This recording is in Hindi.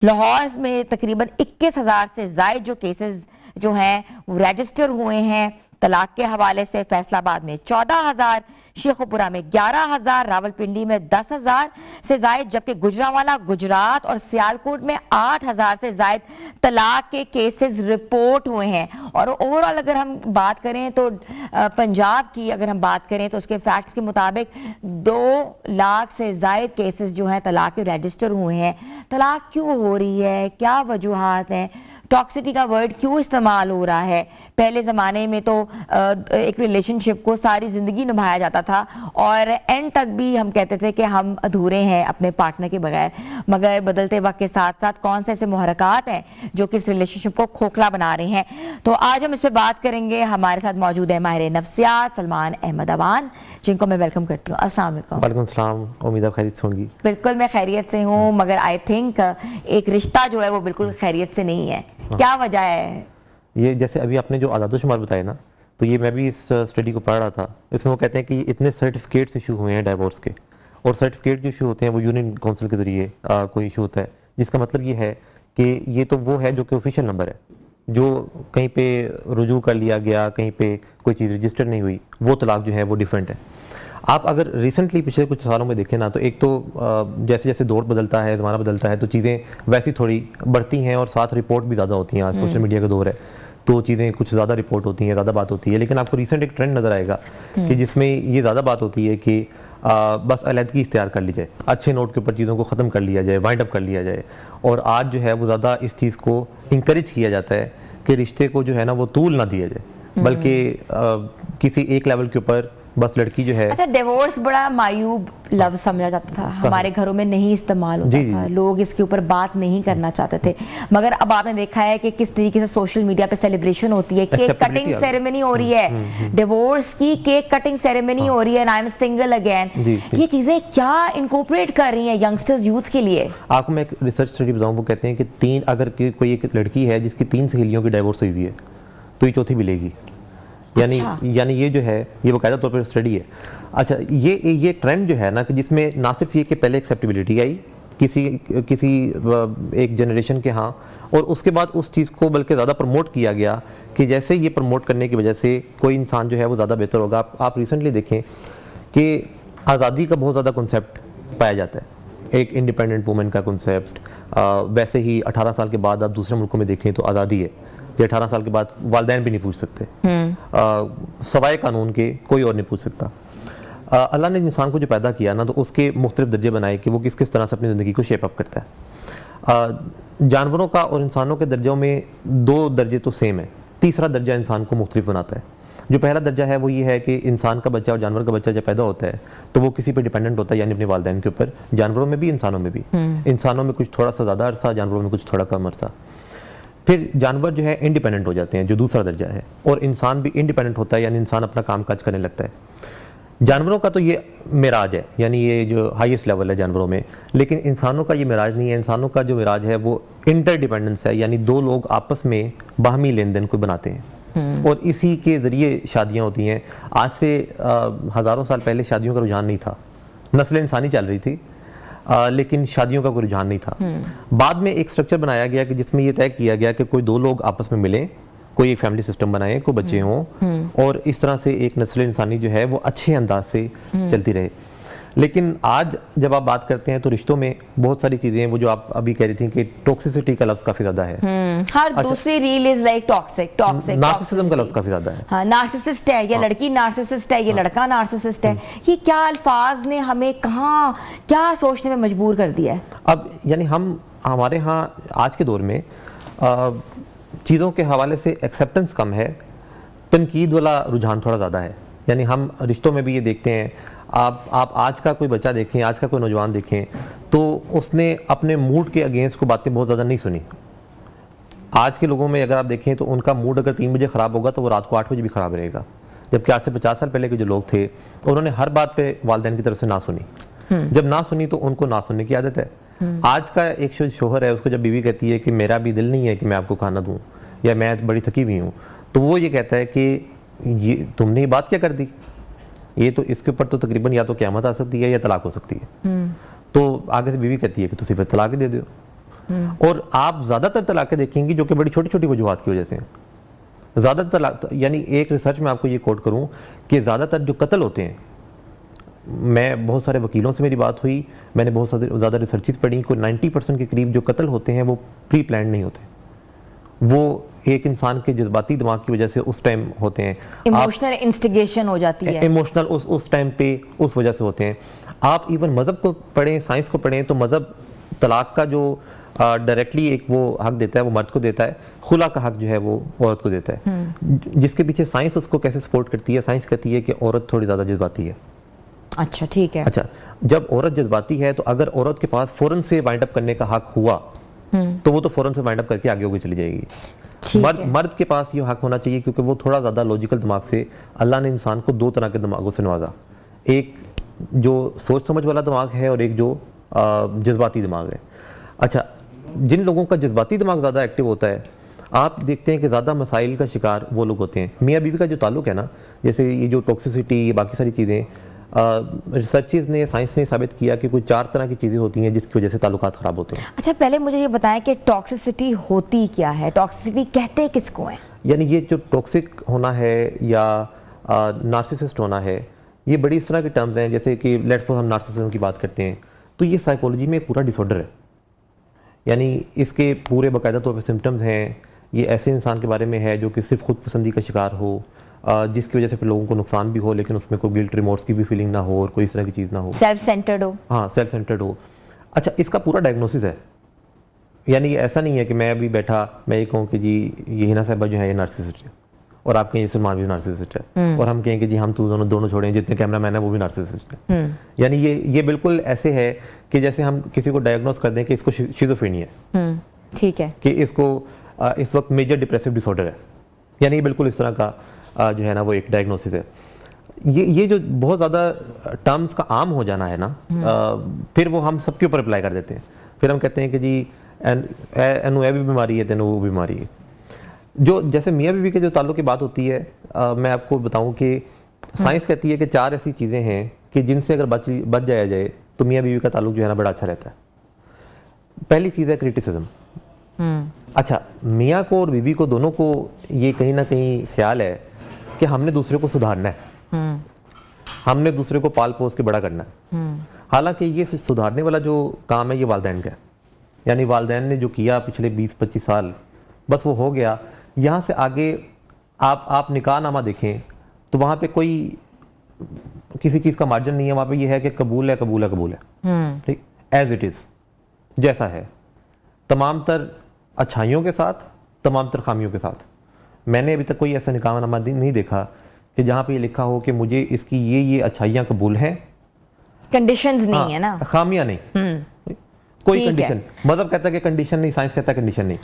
लाहौर में तकरीबन 21,000 से ज़ायद जो केसेस जो हैं वो रजिस्टर हुए हैं तलाक के हवाले से। फैसलाबाद में 14,000, शेखुपुरा में 11,000, रावलपिंडी में 10,000 से ज़ायद, जबकि गुजरांवाला, गुजरात और सियालकोट में 8,000 से ज़ायद तलाक के केसेस रिपोर्ट हुए हैं। और ओवरऑल अगर हम बात करें तो पंजाब की अगर हम बात करें तो उसके फैक्ट्स के मुताबिक 2 लाख से ज़ायद केसेस जो हैं तलाक के रजिस्टर हुए हैं। तलाक क्यों हो रही है, क्या वजूहात हैं, टॉक्सिटी का वर्ड क्यों इस्तेमाल हो रहा है? पहले ज़माने में तो एक रिलेशनशिप को सारी ज़िंदगी निभाया जाता था और एंड तक भी हम कहते थे कि हम अधूरे हैं अपने पार्टनर के बगैर, मगर बदलते वक्त के साथ साथ कौन से ऐसे मुहरकात हैं जो कि इस रिलेशनशिप को खोखला बना रहे हैं। तो आज हम इस पर बात करेंगे। हमारे साथ मौजूद है माहिर नफ्सियात सलमान अहमद अवान, जिनको मैं वेलकम करती हूँ। अस्सलाम वालेकुम। वालेकुम सलाम। उम्मीद है खैरियत से होंगी। बिल्कुल मैं खैरियत से हूँ, मगर आई थिंक एक रिश्ता जो है वो बिल्कुल खैरियत से नहीं है। क्या वजह है? ये जैसे अभी आपने जो आज़ादोशुमार बताया ना, तो ये मैं भी इस स्टडी को पढ़ रहा था। इसमें वो कहते हैं कि इतने सर्टिफिकेट्स इशू हुए हैं डाइवोर्स के, और सर्टिफिकेट जो इशू होते हैं वो यूनियन काउंसिल के ज़रिए कोई इशू होता है, जिसका मतलब ये है कि ये तो वो है जो कि ऑफिशियल नंबर है, जो कहीं पे रुजू कर लिया गया, कहीं पे कोई चीज़ रजिस्टर नहीं हुई, वो तलाक जो है वो डिफरेंट है। आप अगर रिसेंटली पिछले कुछ सालों में देखें ना, तो एक तो जैसे जैसे दौर बदलता है, ज़माना बदलता है, तो चीज़ें वैसी थोड़ी बढ़ती हैं और साथ रिपोर्ट भी ज़्यादा होती हैं। आज सोशल मीडिया का दौर है तो चीज़ें कुछ ज़्यादा रिपोर्ट होती हैं, ज़्यादा बात होती है। लेकिन आपको रिसेंट एक ट्रेंड नज़र आएगा कि जिसमें ये ज़्यादा बात होती है कि बस अलहदगी इख्तियार कर ली जाए, अच्छे नोट के ऊपर चीज़ों को ख़त्म कर लिया जाए, वाइंड अप कर लिया जाए। और आज जो है वो ज़्यादा इस चीज़ को इंकरेज किया जाता है कि रिश्ते को जो है ना वो तूल ना दिया जाए, बल्कि किसी एक लेवल के ऊपर बस लड़की जो है। अच्छा, डिवोर्स बड़ा मायूब लफ्ज़ समझा जाता था, हमारे घरों में नहीं इस्तेमाल होता था, लोग इसके ऊपर बात नहीं करना चाहते थे। मगर अब आपने देखा है कि किस तरीके से सोशल मीडिया पे सेलिब्रेशन होती है, केक कटिंग सेरेमनी हो रही है, डिवोर्स की केक कटिंग सेरेमनी हो रही है, आई एम सिंगल अगेन। ये चीज़ें क्या इनकॉर्पोरेट कर रही हैं यंगस्टर्स, यूथ के लिए? आपको मैं एक रिसर्च स्टडी बताऊँ, वो कहते हैं कि अगर कोई एक लड़की है जिसकी 3 सहेलियों की डाइवोर्स हुई है तो ये चौथी मिलेगी। यानी ये जो है ये बाकायदा तौर पर स्टडी है। अच्छा, ये ट्रेंड जो है ना, कि जिसमें ना सिर्फ ये कि पहले एक्सेप्टेबिलिटी आई किसी एक जनरेशन के यहाँ, और उसके बाद उस चीज़ को बल्कि ज़्यादा प्रमोट किया गया कि जैसे ये प्रमोट करने की वजह से कोई इंसान जो है वो ज़्यादा बेहतर होगा। आप रिसेंटली देखें कि आज़ादी का बहुत ज़्यादा कॉन्सेप्ट पाया जाता है, एक इंडिपेंडेंट वुमेन का कॉन्सेप्ट। वैसे ही 18 साल के बाद आप दूसरे मुल्कों में देखें तो आज़ादी है कि 18 साल के बाद वालिदैन भी नहीं पूछ सकते, सवाए कानून के कोई और नहीं पूछ सकता। अल्लाह ने इंसान को जो पैदा किया ना, तो उसके मुख्तलिफ दर्जे बनाए कि वो किस किस तरह से अपनी ज़िंदगी को शेप अप करता है। जानवरों का और इंसानों के दर्जों में 2 दर्जे तो सेम है, तीसरा दर्जा इंसान को मुख्तलिफ बनाता है। जो पहला दर्जा है वो ये है कि इंसान का बच्चा और जानवर का बच्चा जब पैदा होता है तो वो किसी पे डिपेंडेंट होता है, यानी अपने वालिदैन के ऊपर। जानवरों में भी, इंसानों में भी। इंसानों में कुछ थोड़ा सा ज़्यादा अरसा, जानवरों में कुछ थोड़ा कम अरसा। फिर जानवर जो है इंडिपेंडेंट हो जाते हैं, जो दूसरा दर्जा है, और इंसान भी इंडिपेंडेंट होता है, यानी इंसान अपना काम काज करने लगता है। जानवरों का तो ये मिराज है, यानी ये जो हाईएस्ट लेवल है जानवरों में। लेकिन इंसानों का ये मिराज नहीं है। इंसानों का जो मिराज है वो इंटरडिपेंडेंस है, यानी 2 लोग आपस में बाहमी लेन देन को बनाते हैं और इसी के ज़रिए शादियाँ होती हैं। आज से हज़ारों साल पहले शादियों का रुझान नहीं था, नस्ल इंसानी चल रही थी, लेकिन शादियों का कोई रुझान नहीं था। बाद में एक स्ट्रक्चर बनाया गया कि जिसमें ये तय किया गया कि कोई 2 लोग आपस में मिलें, कोई एक फैमिली सिस्टम बनाए, कोई बच्चे हों, और इस तरह से एक नस्ल इंसानी जो है वो अच्छे अंदाज से चलती रहे। लेकिन आज जब आप बात करते हैं तो रिश्तों में बहुत सारी चीज़ें हैं, वो जो आप अभी कह रही थी कि टॉक्सिसिटी का लफ्ज़ काफ़ी ज़्यादा है। हर दूसरी reel is like toxic. Narcissism का लफ्ज़ काफ़ी ज़्यादा है। हाँ, नार्सिसिस्ट है, ये लड़की नार्सिसिस्ट है, ये लड़का नार्सिसिस्ट है। ये क्या अल्फाज ने हमें कहाँ क्या सोचने में मजबूर कर दिया है? अब यानी हमारे यहाँ आज के दौर में चीज़ों के हवाले से एक्सेप्टेंस कम है, तनकीद वाला रुझान थोड़ा ज़्यादा है। यानी हम रिश्तों में भी ये देखते हैं, आप आज का कोई बच्चा देखें, आज का कोई नौजवान देखें, तो उसने अपने मूड के अगेंस्ट को बातें बहुत ज़्यादा नहीं सुनी। आज के लोगों में अगर आप देखें तो उनका मूड अगर 3 बजे ख़राब होगा तो वो रात को 8 बजे भी ख़राब रहेगा। जबकि आज से 50 साल पहले के जो लोग थे उन्होंने हर बात पे वालिदैन की तरफ से ना सुनी। जब ना सुनी तो उनको ना सुनने की आदत है। आज का एक शोहर है, उसको जब बीवी कहती है कि मेरा भी दिल नहीं है कि मैं आपको खाना दूँ, या मैं बड़ी थकी हुई हूँ, तो वो ये कहता है कि ये तुमने ये बात क्या कर दी, ये तो इसके ऊपर तो तकरीबन या तो क़यामत आ सकती है या तलाक हो सकती है। तो आगे से बीवी कहती है कि तुसी फिर तलाक दे दो। और आप ज़्यादातर तलाक़ें देखेंगी जो कि बड़ी छोटी छोटी वजूहात की वजह से हैं। ज़्यादातर तलाक, यानी एक रिसर्च में आपको ये कोट करूं कि ज़्यादातर जो कत्ल होते हैं, मैं बहुत सारे वकीलों से मेरी बात हुई, मैंने बहुत ज़्यादा रिसर्चेस पढ़ी, कोई 90% के करीब जो कत्ल होते हैं वो प्री प्लान नहीं होते, वो एक इंसान के जज्बाती दिमाग की वजह से उस टाइम होते हैं। इमोशनल इंस्टिगेशन हो जाती है, इमोशनल उस टाइम पे उस वजह से होते हैं। आप इवन मज़हब को पढ़ें, साइंस को पढ़ें, तो मज़हब तलाक का जो डायरेक्टली एक वो हक देता है वो मर्द को देता है, खुला का हक जो है वो औरत को देता है। जिसके पीछे साइंस उसको कैसे सपोर्ट करती है, साइंस कहती है कि औरत थोड़ी ज़्यादा जज्बाती है। अच्छा, ठीक है। अच्छा, जब औरत जज्बाती है तो अगर औरत के पास फ़ौरन से वाइंड अप करने का हक हुआ तो वो तो फ़ौरन से वाइंड अप करके आगे होगी चली जाएगी। मर्द के पास ये हक होना चाहिए क्योंकि वो थोड़ा ज़्यादा लॉजिकल दिमाग से, अल्लाह ने इंसान को दो तरह के दिमागों से नवाजा, एक जो सोच समझ वाला दिमाग है और एक जो जज्बाती दिमाग है। अच्छा, जिन लोगों का जज्बाती दिमाग ज़्यादा एक्टिव होता है, आप देखते हैं कि ज़्यादा मसाइल का शिकार वो लोग होते हैं। मियाँ बीवी का जो ताल्लुक है ना, जैसे ये जो टॉक्सिसिटी, ये बाकी सारी चीज़ें, रिसर्चेस ने, साइंस ने साबित किया कि कुछ 4 तरह की चीज़ें होती हैं जिसकी वजह से ताल्लुकात ख़राब होते हैं। अच्छा, पहले मुझे ये बताएं कि टॉक्सिसिटी होती क्या है, टॉक्सिसिटी कहते किसको है? यानी ये जो टॉक्सिक होना है या नार्सिसिस्ट होना है, ये बड़ी इस तरह की टर्म्स हैं। जैसे कि लेट्स सपोज हम नार्सिसिज्म की बात करते हैं तो ये साइकोलॉजी में पूरा डिसऑर्डर है, यानी इसके पूरे बाकायदा तौर पर सिम्टम्स हैं। ये ऐसे इंसान के बारे में है जो कि सिर्फ खुद पसंदी का शिकार हो, जिसकी वजह से फिर लोगों को नुकसान भी हो लेकिन उसमें कोई गिल्ट रिमोर्स की भी फीलिंग ना हो और कोई इस तरह की चीज़ ना हो, सेल्फ सेंटर्ड हो। हाँ, सेल्फ सेंटर्ड हो। अच्छा, इसका पूरा डायग्नोसिस है, यानी ऐसा नहीं है कि मैं अभी बैठा मैं ये कहूँ कि जी ये हिना साहिबा जो है ये नार्सिसिस्ट है और आप कहें सलमान भी नार्सिसिस्ट है और हम कहें कि जी हम तो दोनों छोड़ें, जितने कैमरा मैन है वो भी नार्सिसिस्ट है। यानी ये बिल्कुल ऐसे है कि जैसे हम किसी को डायग्नोस कर दें कि इसको शिज़ोफ्रेनिया है, ठीक है, कि इसको इस वक्त मेजर डिप्रेसिव डिसऑर्डर है, यानी ये बिल्कुल इस तरह का जो है ना वो एक डायग्नोसिस है। ये जो बहुत ज़्यादा टर्म्स का आम हो जाना है ना, फिर वो हम सबके ऊपर अप्लाई कर देते हैं। फिर हम कहते हैं कि जी एनू भी बीमारी है, तेनू वो बीमारी है। जो जैसे मियाँ बीवी के जो ताल्लुक की बात होती है, मैं आपको बताऊं कि साइंस कहती है कि 4 ऐसी चीज़ें हैं कि जिनसे अगर बच जाया जाए तो मियाँ बीवी का ताल्लुक जो है ना बड़ा अच्छा रहता है। पहली चीज़ है क्रिटिसिज्म। अच्छा, मियाँ को और बीवी को दोनों को ये कहीं ना कहीं ख्याल है कि हमने दूसरे को सुधारना है, हमने दूसरे को पाल पोस के बड़ा करना है। हालांकि ये सुधारने वाला जो काम है ये वालिदैन का है, यानी वालिदैन ने जो किया पिछले 20-25 साल बस वो हो गया। यहाँ से आगे आप निकाहनामा देखें तो वहाँ पे कोई किसी चीज़ का मार्जिन नहीं है, वहाँ पे ये है कि कबूल है, कबूल है, कबूल है, ठीक, एज इट इज़, जैसा है, तमाम तर अच्छाइयों के साथ, तमाम तर खामियों के साथ। मैंने अभी तक कोई ऐसा निकाहनामा नहीं देखा कि जहाँ पे ये लिखा हो कि मुझे इसकी ये अच्छाइयाँ कबूल हैं, कंडीशंस नहीं है ना, खामियाँ नहीं, कोई कंडीशन। मज़हब कहता है कि कंडीशन नहीं, साइंस कहता है कंडीशन नहीं।